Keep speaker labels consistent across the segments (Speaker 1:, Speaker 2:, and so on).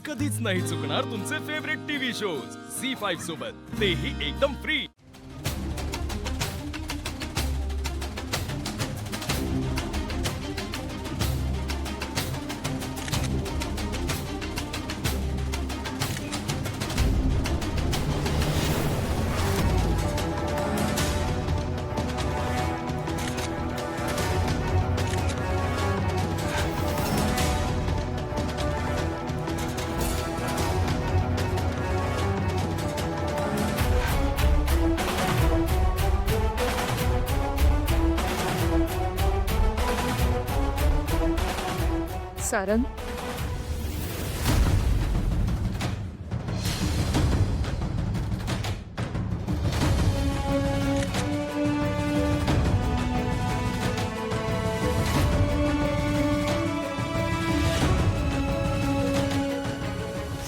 Speaker 1: कधीच नाही चुकणार तुमचे फेवरेट टीव्ही शोज झी5 सोबत, तेही एकदम फ्री।
Speaker 2: सारंग,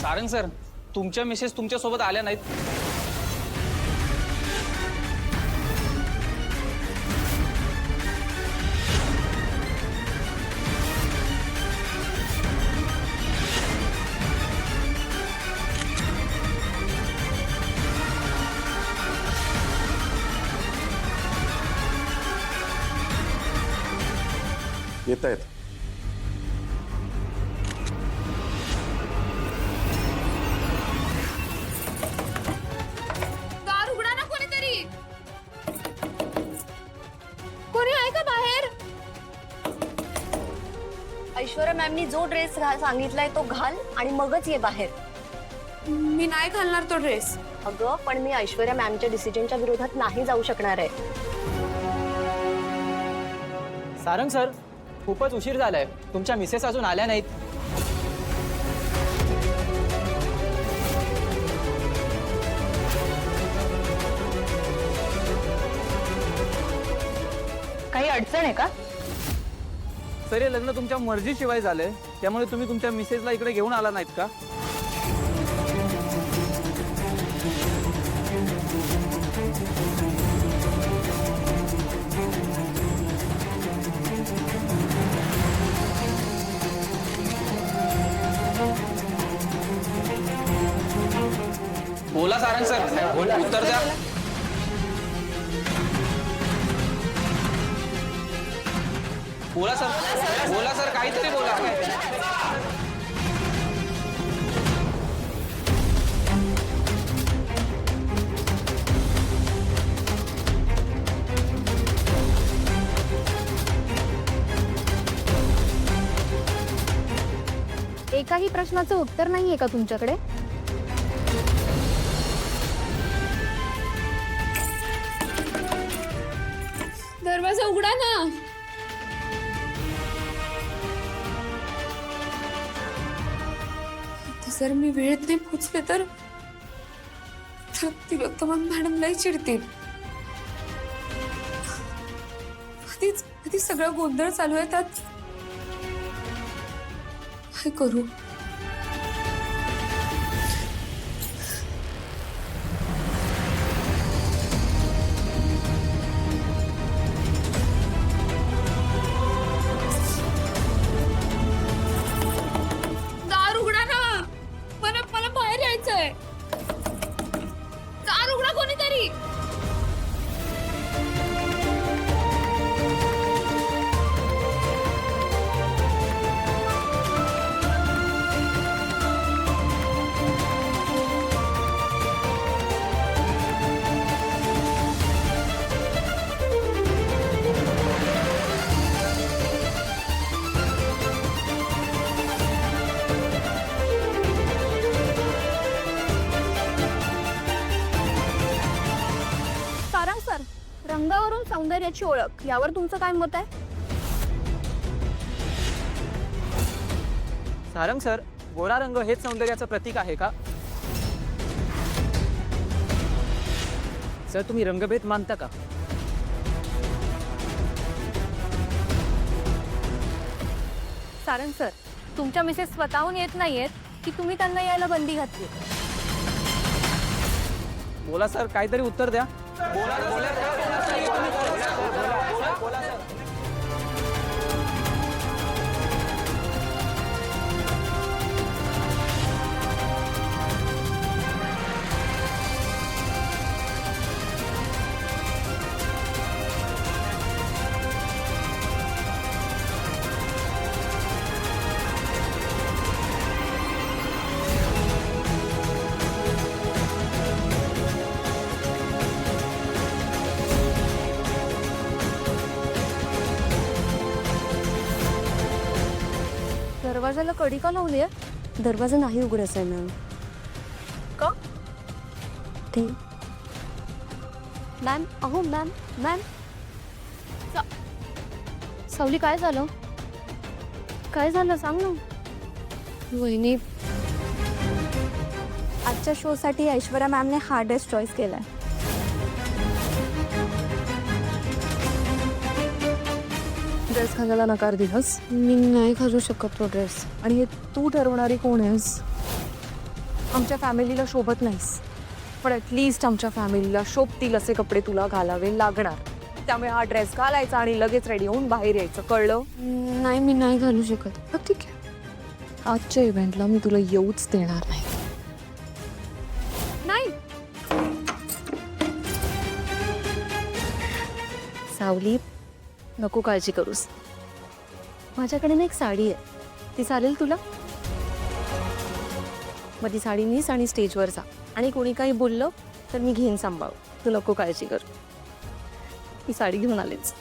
Speaker 3: सारंग सर, तुमच्या मिसेस तुमच्या सोबत आल्या नाहीत।
Speaker 4: येत आहेत।
Speaker 2: दार उघडा ना कोणीतरी। कोणी आहे का बाहेर?
Speaker 5: ऐश्वर्या मॅमनी जो ड्रेस सांगितलाय तो घाल आणि मगच ये बाहेर।
Speaker 2: मी नाही घालणार तो ड्रेस।
Speaker 5: अगं पण मी ऐश्वर्या मॅमच्या डिसिजनच्या विरोधात नाही जाऊ शकणार आहे।
Speaker 3: सारंग सर, खूपच उशीर झालाय, तुमच्या मिसेस अजून आल्या नाहीत।
Speaker 5: काही अडचण आहे का?
Speaker 3: सर, हे लग्न तुमच्या मर्जीशिवाय झालंय, त्यामुळे तुम्ही तुमच्या मिसेसला इकडे घेऊन आला नाहीत का? बोला सारंग सर, उत्तर द्या। बोला सर, काहीतरी बोला।
Speaker 2: एकाही प्रश्नाचं उत्तर नाहीये का तुमच्याकडे? दरवाजा उघडा ना। जर मी वेळेत नाही पोहोचले तर तिलोत्तमा मॅडम लई चिडतील। आधीच सगळा गोंधळ चालू आहे, त्यात काय करू? दार उघडा ना, मला बाहेर यायचंय। दार उघडा कोणीतरी। सारंग सर, रंगावरून सौंदर्याची ओळख यावर तुमचं काय मत आहे?
Speaker 3: सारंग सर, गोरा रंग हेच सौंदर्याचं प्रतीक आहे का? सर, तुम्ही रंगभेद मानता का?
Speaker 2: सारंग सर, तुमच्या मिसेस स्वतःहून येत नाहीयेत की तुम्ही त्यांना यायला बंदी घातली?
Speaker 3: बोला सर, काहीतरी उत्तर द्या।
Speaker 2: दरवाजाला कडी का लावली आहे?
Speaker 5: दरवाजा नाही उघडायचा आहे मॅम.
Speaker 2: का?
Speaker 5: ते मॅम, अहो मॅम, मॅम.
Speaker 2: सावली काय झालं? काय झालं सांग ना.
Speaker 5: वहिनी, आजच्या शोसाठी ऐश्वर्या मॅमने हा ड्रेस चॉईस केलाय.
Speaker 2: ड्रेस घालायला नकार दिलास
Speaker 5: मी नाही घालू शकत तो ड्रेस.
Speaker 2: आणि हे तू ठरवणारी कोण आहेस? आमच्या फॅमिलीला शोभत नाहीस, पण ॲटलिस्ट आमच्या फॅमिलीला शोभतील असे कपडे तुला घालावे लागणार. त्यामुळे हा ड्रेस घालायचा आणि लगेच रेडी होऊन बाहेर यायचं, कळलं?
Speaker 5: नाही, मी नाही घालू शकत.
Speaker 2: मग ठीक आहे, आजच्या इव्हेंटला मी तुला येऊच देणार नाही. नाही सावली, नको काळजी करूस. माझ्याकडे ना एक साडी आहे, ती चालेल तुला? मग ती साडी नीस आणि स्टेजवर जा, आणि कोणी काही बोललं तर मी घेईन सांभाळ. तू नको काळजी कर, ती साडी घेऊन आलेच.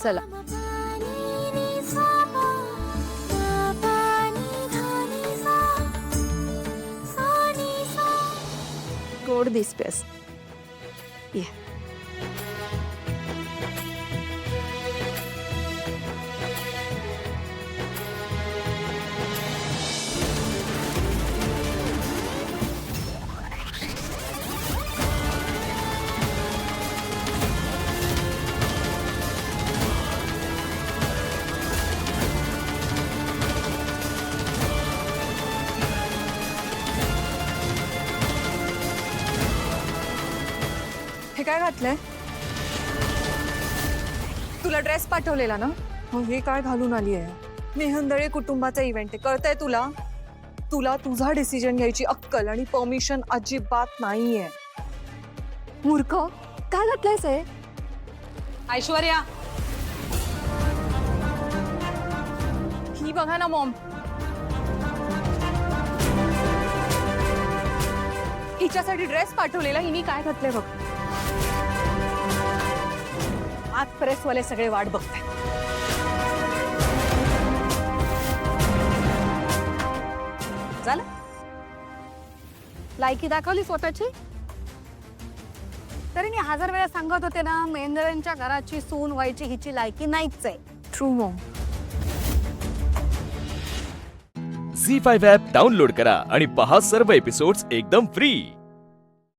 Speaker 2: चला, गोड दिसतेस. ये. हे काय घातलंय? तुला ड्रेस पाठवलेला ना, मग हे काय घालून आली आहे? मेहंदळे कुटुंबाचा इव्हेंट आहे, कळतंय तुला? तुला तुझा डिसिजन घ्यायची अक्कल आणि परमिशन अजिबात नाहीये. मूर्ख, काय घातलंयस हे? ऐश्वर्या, ही बघा ना मॉम, हिच्यासाठी ड्रेस पाठवलेला, हिने काय घातलंय बघ. आज प्रेसवाले सगळे वाट बघताय. झालं? लायकी दाखवली स्वतःची? तरी मी 1000 वेळा सांगत होते ना, मेंदऱ्यांच्या घराची सून व्हायची हिची लायकी नाहीच आहे. True mom.
Speaker 1: ZEE5 app download करा आणि पहा सर्व एपिसोड्स एकदम फ्री.